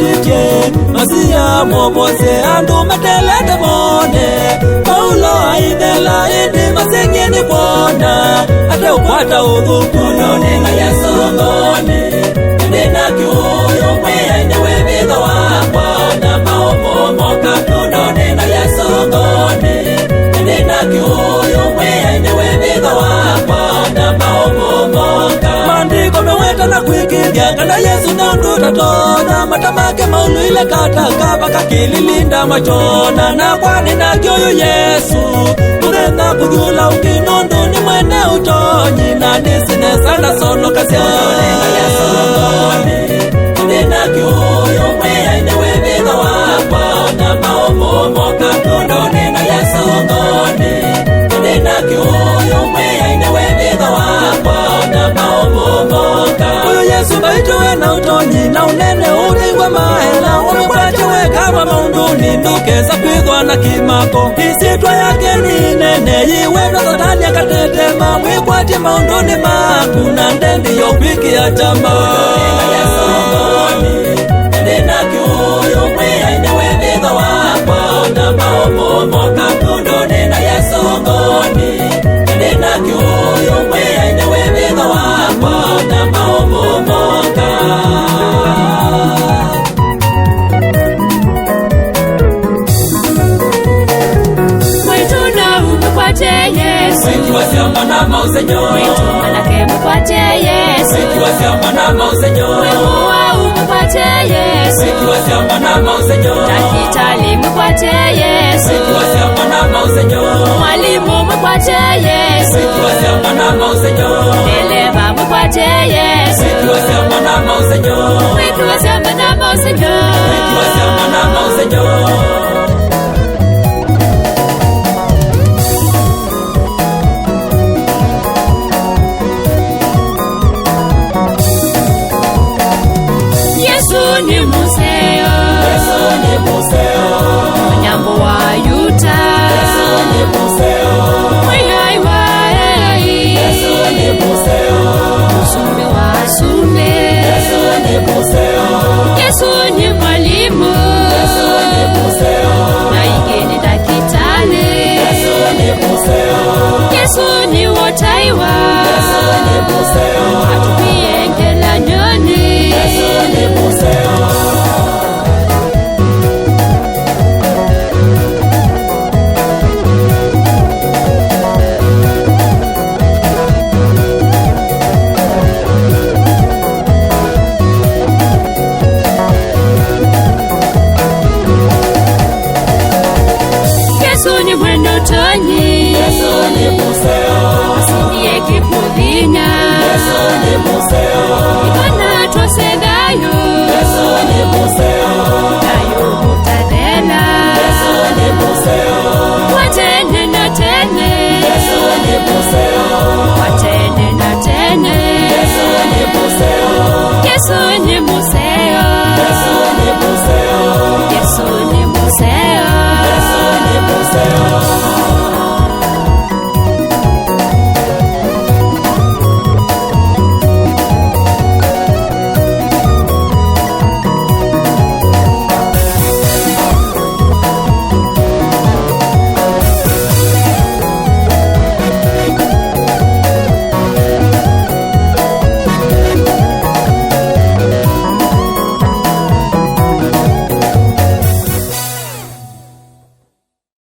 matitye Masia mwopose andu metelete mone Paulo aithela indi masengeni kuona Ate ukwata uthukuno nina Yesu ngoni Nina kiuyo mwea inyewe vitho wakwa Na maomo moka kuno nina Yesu ngoni Nina kiuyo mwea inyewe vitho wakwa Na maomo moka Mandiko meweta na kuikithia Kana Yesu na undu tatona Matamake maulu ile kataka Baka kililinda machona Na kwani na kioyo Yesu Murena kudhula ukinundu Ni mwene utonyi Na nisine sana solo kasi Nina Yesu ngoni Nina kiuyo mwea inyewe vitho wakwa Na maomo moka kuno nina Yesu ngoni Nina kiuyo mwea inyewe vitho wakwa Na maomo moka Uyo Yesu baituwe na utonyi Na unene uringwa mahela Umekwachewe kama maunduni Ndukeza kwithwa na kimako Isitwa yake ni nene Iwe na satani akatetema Mwikwache maunduni maku Na ndendi yopiki ya chamba Nina Yesu ngoni Nina kiuyo mwea inyewe vitho wakwa Na maomo moka kuno nina Yesu ngoni Nina kiuyo mwea inyewe vitho wakwa Na maomo moka Mwikiwa siamba na mausenyo Mwitu manake mkwate Yesu Mwikiwa siamba na mausenyo Mwehuwa mkwate Yesu Mwikiwa siamba na mausenyo Takitali mkwate Yesu Mwikiwa siamba na mausenyo Mwalimu mkwate Yesu Mwikiwa siamba na mausenyo Dereva mkwate Yesu Mwikiwa siamba na mausenyo Mwikiwa siamba na mausenyo Mwikiwa siamba na mausenyo Yesu ni museo Yesu ni museo Nyambo wa yuta Yesu ni museo Mwihai wa Yesu ni museo Sumbe wa sumbe Yesu ni museo